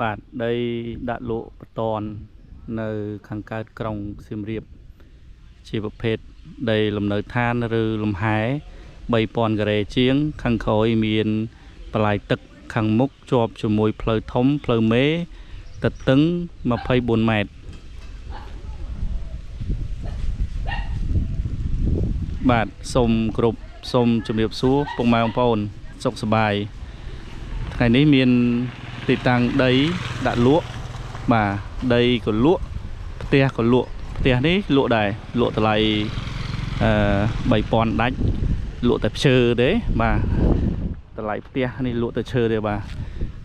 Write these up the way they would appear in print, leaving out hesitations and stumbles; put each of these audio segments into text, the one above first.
បាទដីដាក់លក់បតននៅខាងកើតក្រុងសៀមរាបជាប្រភេទដីលំនៅឋានឬលំហែ3000ការ៉េជាងខាងក្រោយមានបន្លាយទឹកខាងមុខជាប់ជាមួយផ្លូវធំផ្លូវមេទទឹង24ម៉ែត្របាទសូមគ្រប់សូមជម្រាបសួរពុកម៉ែបងប្អូនសុខសប្បាយថ្ងៃនេះមានទីតាំងដីដាក់លក់បាទដីក៏លក់ផ្ទះក៏លក់ផ្ទះនេះលក់ដែរលក់តម្លៃ3000ដាច់លក់តែឈើទេបាទតម្លៃផ្ទះនេះលក់តែឈើទេបាទ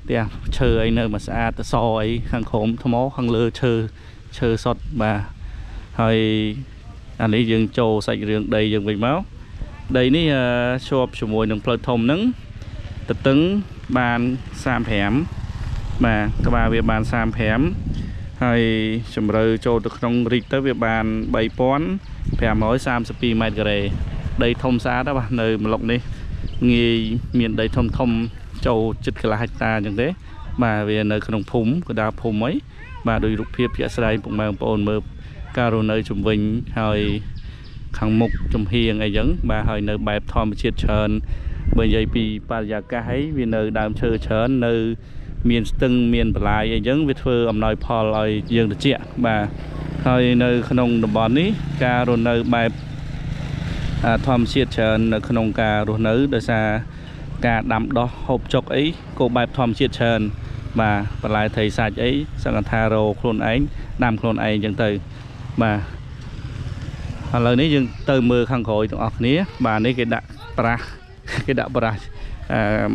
ផ្ទះឈើអីនៅមកស្អាតសអីខាងក្រោមថ្មខាងលើឈើសុទ្ធបាទហើយអានេះយើងចូលសាច់រឿងដីយើងវិញមកដីនេះជាប់ជាមួយនឹងផ្លូវធំហ្នឹងទទឹងបាន35បាទក្បាលវាបាន35ហើយជម្រៅចូលទៅក្នុងរីកទៅវាបាន3532ម៉ែត្រការ៉េដីធំស្អាតណាស់បាទនៅម្លុកនេះងាយមានដីធំចូលជិតកន្លះហិកតាអញ្ចឹងទេបាទវានៅក្នុងភូមិកណ្ដាលភូមិអីបាទដោយរូបភាពជាក់ស្ដែងពុកម៉ែបងប្អូនមើលការរស់នៅជំវិញហើយខាងមុខចំហៀងអីចឹងបាទហើយនៅបែបធម្មជាតិច្រើនបើនិយាយពីបរិយាកាសអីវានៅដើមឈើច្រើននៅមានស្ទឹងមានបន្លាយអីចឹងវាធ្វើអំណោយផលឲ្យយើងត្រជាក់បាទហើយនៅក្នុងតំបន់នេះការរស់នៅបែបធម្មជាតិច្រើននៅក្នុងការរស់នៅដោយសារការដាំដុះហូបចុកអីក៏បែបធម្មជាតិច្រើនបាទបន្លែត្រីសាច់អីសង្កថារោខ្លួនឯងដាំខ្លួនឯងចឹងទៅបាទឥឡូវនេះយើងទៅមើលខាងក្រោយទាំងអស់គ្នាបាទនេះគេដាក់ប្រាស់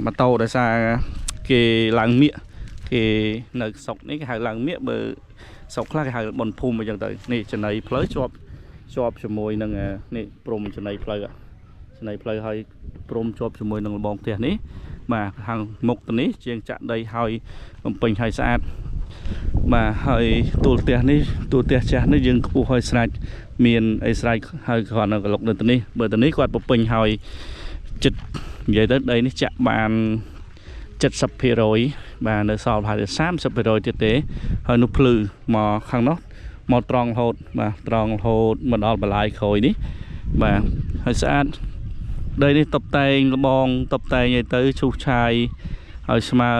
ម៉ូតូដោយសារគេឡើងមៀកគេនៅស្រុកនេះគេហៅឡើងមៀកបើស្រុកខ្លះគេហៅបនភូមិអញ្ចឹងទៅនេះចំណីផ្លូវជាប់ជាមួយនឹងនេះព្រំចំណីផ្លូវហើយព្រំជាប់ជាមួយនឹងលបងផ្ទះនេះបាទខាងមុខទៅនេះជាងចាក់ដីហើយបំពេញឲ្យស្អាតបាទហើយទូលផ្ទះចាស់នេះយើងខ្ពស់ឲ្យស្រេចមានអីស្រេចហើយគាត់នៅកន្លុកនៅទៅនេះបើទៅនេះគាត់បំពេញឲ្យចិត្តនិយាយទៅដីនេះចាក់បាន70% បាទនៅសល់ប្រហែល30% ទៀតទេហើយនោះភ្លឺមកខាងនោះមកត្រង់រហូតបាទត្រង់រហូតមកដល់បន្លាយក្រោយនេះបាទហើយស្អាតដីនេះតុបតែងលបងតុបតែងឲ្យទៅឈូសឆាយហើយស្មើ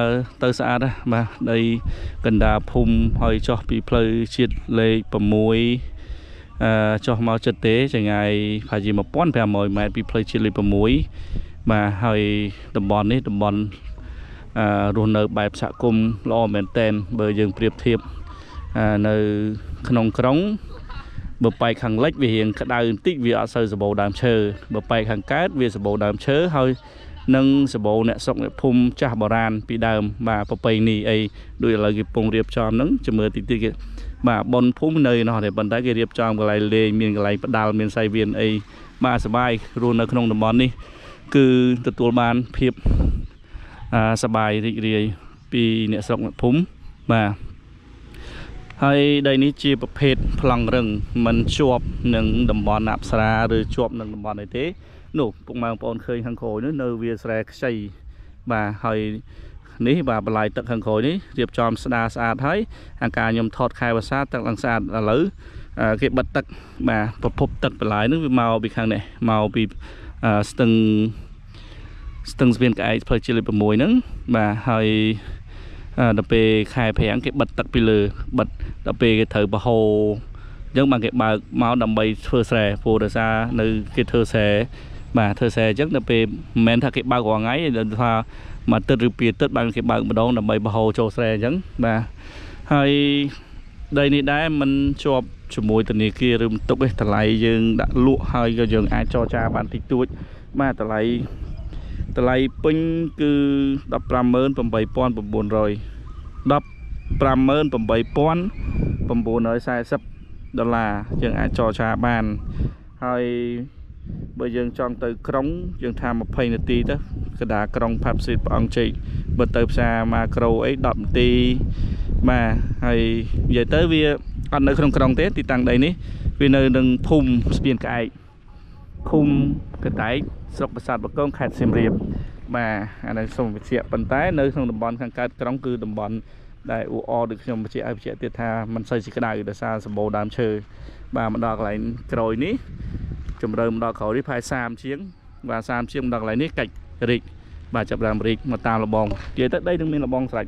ទៅស្អាតណាបាទដីកណ្ដាលភូមិហើយចុះពីផ្លូវជាតិលេខ6ចុះមកចិត្តទេចង្ងាយប្រហែលជា1500ម៉ែត្រពីផ្លូវជាតិលេខ6បាទហើយតំបន់នេះតំបន់រស់នៅបែបសហគមន៍ល្អមែនតែនបើយើងប្រៀបធៀបនៅក្នុងក្រុងបើបែកខាងលិចវារៀងក្តៅបន្តិចវាអត់សូវសម្បូរដើមឈើបើបែកខាងកើតវាសម្បូរដើមឈើហើយនឹងសម្បូរអ្នកស្រុកអ្នកភូមិចាស់បុរាណពីដើមបាទប្រពៃណីអីដូចឥឡូវគេពងរៀបចំហ្នឹងជំរឿតិចគេបាទបនភូមិនៅនោះតែប៉ុន្តែគេរៀបចំកន្លែងលេងមានកន្លែងផ្ដាល់មានសៃវៀនអីបាទសប្បាយរស់នៅក្នុងតំបន់នេះគឺទទួលបានភាពសប្បាយរីករាយពីអ្នកស្រុកអ្នកភូមិបាទហើយដីនេះជាប្រភេទប្លង់រឹងមិនជាប់នឹងតំបន់អប្សរាឬជាប់នឹងតំបន់អីទេនោះពុកម៉ែបងប្អូនឃើញខាងក្រោយនោះនៅវាស្រែខ្ចីបាទហើយនេះបាទបន្លាយទឹកខាងក្រោយនេះរៀបចំស្អាតហើយអាការខ្ញុំថតខែវស្សាទឹកឡើងស្អាតឥឡូវគេបិទទឹកបាទប្រភពទឹកបន្លាយនោះវាមកពីខាងនេះមកពីស្ទឹងស្ពានក្អែកផ្លូវជាតិលេខ6ហ្នឹងបាទហើយដល់ពេលខែប្រាំងគេបិទទឹកពីលើបិទដល់ពេលគេត្រូវបហូរអញ្ចឹងបានគេបើកមកដើម្បីធ្វើស្រែព្រោះដោយសារនៅគេធ្វើស្រែបាទធ្វើស្រែអញ្ចឹងដល់ពេលមិនមែនថាគេបើករាល់ថ្ងៃថាមួយទឹកឬពីរទឹកបានគេបើកម្ដងដើម្បីបហូរចូលស្រែអញ្ចឹងបាទហើយដីនេះដែរมันជាប់ជាមួយធនាគារឬបន្ទុកឯតម្លៃយើងដាក់លក់ហើយក៏យើងអាចចរចាបានតិចតួចបាទតម្លៃពេញគឺ158,900 $158,940 យើងអាចចរចាបានហើយបើយើងចង់ទៅក្រុងយើងថា20នាទីទៅកណ្ដាលក្រុងផាប់ស៊ីតព្រះអង្គជ័យបើទៅផ្សារម៉ាក្រូអី10នាទីបាទហើយនិយាយទៅវាអត់នៅក្នុងក្រុងទេទីតាំងដីនេះវានៅនឹងភូមិស្ពានក្អែកឃុំកតែកស្រុកប្រាសាទបកងខេត្តសៀមរាបបាទអានេះសូមបញ្ជាក់ប៉ុន្តែនៅក្នុងតំបន់ខាងកើតក្រុងគឺតំបន់ đại u o được nhom chị ai chị tiệt tha mình xây chỉ cái đại để xa sầm bồ đam chơi và mình đọc lại rồi ní chùm rơm đọc khẩu đi phai sam chiếng và sam chiếng đọc lại ní cạch rịch và chập làm rịch mà tao là bong kia tới đây đừng mình là bong sạch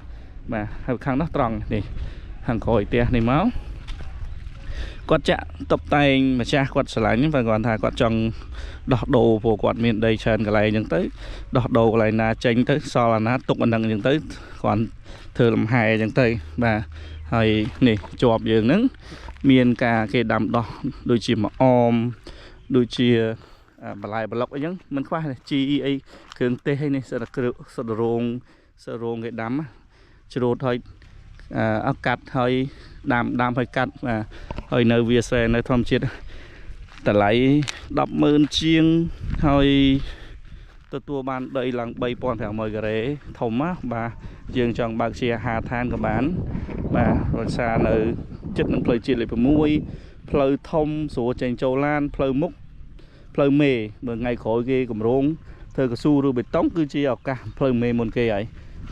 mà hai khang nó tròn này hàng khối tia này máu quạt chạ tập tay mà cha quạt sờ lạnh và còn thà quạt trong đọt đồ của quạt miền đây trần cái này những tới đọt đồ cái này là tránh tới so là nó tục anh đằng những tới còn thừa làm hài những tới vàហើយនេះជាប់យើងហ្នឹងមានការគេដាំដោះដូចជាមកអមដូចជាបន្លែប្លុកអីចឹងមិនខ្វះជីអីគ្រឿងទេសអីនេះសិតគ្រឿងសិតរោងគេដាំច្រូតហើយអកាត់ហើយដាំហើយកាត់បាទហើយនៅវាស្រែនៅធម្មជាតិតម្លៃ 100000 ជាងហើយទទួលបានដីឡើង 3500 ការ៉េធំណាបាទយើងចង់បើកជាអាហារឋានក៏បានបាទរក្សានៅចិត្តនឹងផ្លូវជាតិលេខ 6 ផ្លូវធំស្រួលចេញចូលឡានផ្លូវមុខផ្លូវមេមើលថ្ងៃក្រោយគេកម្រងធ្វើកស៊ូឬបេតុងគឺជាឱកាសផ្លូវមេមុនគេ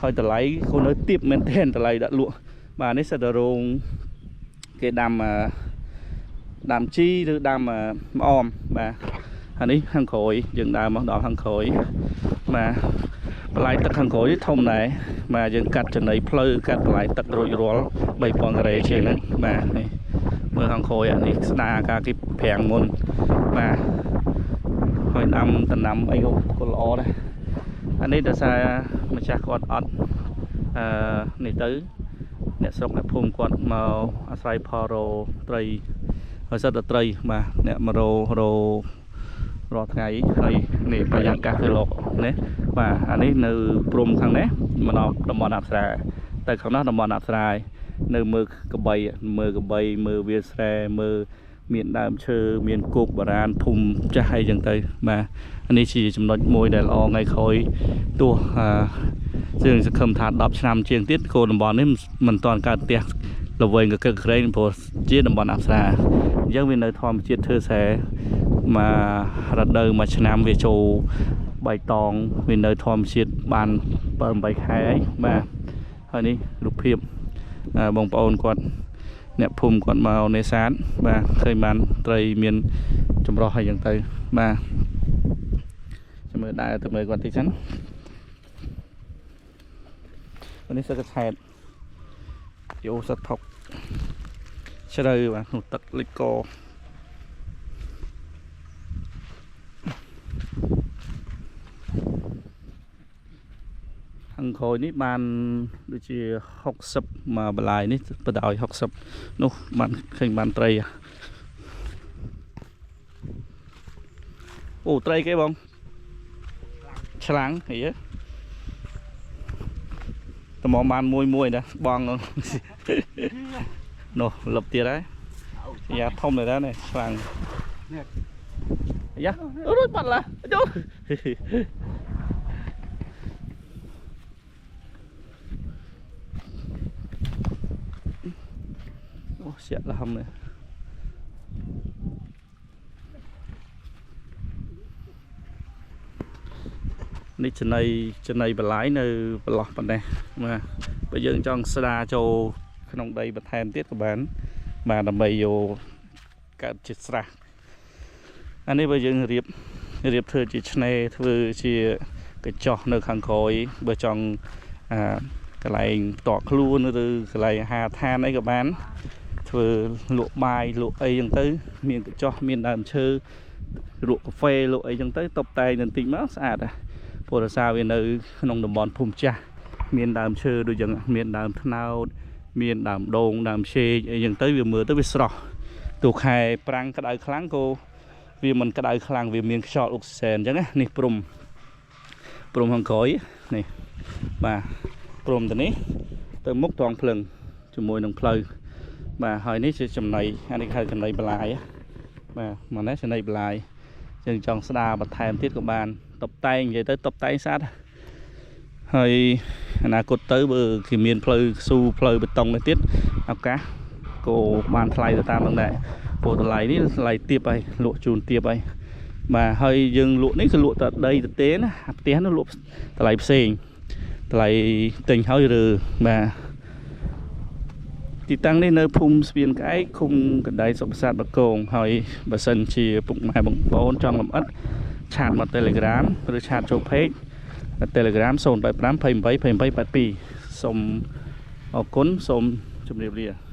ហើយតម្លៃខ្លួននៅទាបមែនទែនតម្លៃដាក់លក់បាទនេះសិតតែរោងគេដាំជីឬដាំម្អមបាទហើយនេះខាងក្រោយយើងដើរមកដល់ខាងក្រោយបាទបន្លែទឹកខាងក្រោយធំដែរបាទយើងកាត់ចំណីផ្លូវកាត់បន្លែទឹករួចរាល់ 3000 ការ៉េជាងហ្នឹងបាទនេះមើលខាងក្រោយអានេះស្ដារការគេប្រាំងមុនបាទហើយដាំដំណាំអីក៏ល្អដែរអានេះដោយសារម្ចាស់គាត់អត់នេះទៅអ្នកស្រុកអ្នកភូមិគាត់មកអាស្រ័យផលរោត្រីហើយសិតតែត្រីបាទអ្នកមករោរាល់ថ្ងៃហើយនេះបរិយាកាសគឺលោកណាបាទអានេះនៅព្រំខាងនេះមកដល់តំបន់អប្សរាទៅខាងនោះតំបន់អប្សរានៅមើលកបីមើលវាលស្រែមើលមានដើមឈើមានគោកបារាណភូមិចាស់អីចឹងទៅបាទអានេះជាចំណុចមួយដែលល្អថ្ងៃក្រោយទោះយើងសង្ឃឹមថា10 ឆ្នាំជាងទៀតគោលតំបន់នេះមិនតាន់កើតផ្ទះល្វែងកកក្រែងព្រោះជាតំបន់អប្សរាអញ្ចឹងវានៅធម្មជាតិធ្វើស្រែមករដូវមួយឆ្នាំវាចូលបៃតងវានៅធម្មជាតិបាន 7-8 ខែហើយបាទហើយនេះរូបភាពបងប្អូនគាត់អ្នកភូមិគាត់មកនេសាទបាទឃើញបានត្រីមានចម្រុះហើយចឹងទៅបាទចាំមើលដែរទៅមើលគាត់តិចសិននេះសឹកឆែតយោសថុកជ្រៅបាទក្នុងទឹកលិចកខាងក្រោយនេះបានដូចជា60មកបន្លាយនេះបដ 60នោះបានឃើញបានត្រីអូត្រីគេបងឆ្លាំងហីតំមបានមួយណាបងនោះលឹបទៀតហើយយ៉ាធំដែរនេះឆ្លាំងយ៉ារួចបាត់ឡាចូលអូស្យាក់ឡំនេះនេះចំណៃបន្លាយនៅប្រឡោះប៉ុណ្ណេះបាទបើយើងចង់ស្ដារចូលក្នុងដីបន្ថែមទៀតក៏បានដើម្បីយកកើតជាស្រះអានេះបើយើងរៀបធ្វើជាឆ្នេរធ្វើជាកញ្ចក់នៅខាងក្រោយបើចង់កន្លែងតក់ខ្លួនឬកន្លែងអាហារឋានអីក៏បានធ្វើលក់បាយលក់អីចឹងទៅមានកញ្ចក់មានដើមឈើលក់កាហ្វេលក់អីចឹងទៅតុបតែងបន្តិចមកស្អាតដែរព្រោះរសារវានៅក្នុងតំបន់ភូមិចាស់មានដើមឈើដូចយ៉ាងមានដើមត្នោតមានដើមដូងដើមឆេកអីចឹងទៅវាមើលទៅវាស្រស់ទូខែប្រាំងក្តៅខ្លាំងក៏វាមិនក្តៅខ្លាំងវាមានខ្យល់អុកស៊ីសែនអញ្ចឹងណានេះព្រំខាងក្រោយនេះបាទព្រំទៅនេះទៅមុខត្រង់ភ្លឹងជាមួយនឹងផ្លូវបាទហើយនេះជាចំណីអានេះហៅចំណីបន្លាយបាទមកនេះចំណីបន្លាយយើងចង់ស្ដារបន្ថែមទៀតក៏បានតុបតែងនិយាយទៅតុបតែងស្អាតហើយអនាគតទៅបើគេមានផ្លូវស៊ូផ្លូវបេតុងនេះទៀតឱកាសក៏បានថ្លៃទៅតាមនឹងដែរព្រោះតម្លៃនេះថ្លៃទាបហើយលក់ជូនទាបហើយបាទហើយយើងលក់នេះគឺលក់តែដីទៅទេណាផ្ទះនោះលក់តម្លៃផ្សេងតម្លៃទិញហើយឬបាទ ទីតាំងនេះនៅភូមិស្ពានក្អែកឃុំកណ្ដៃសុខសាស្ត្របកងហើយបើសិនជាពុកម៉ែបងប្អូនចង់លម្អិតឆាតមក Telegram ឬឆាតចូល Page Telegram 085 28 28 82សូមអរគុណសូមជម្រាបលា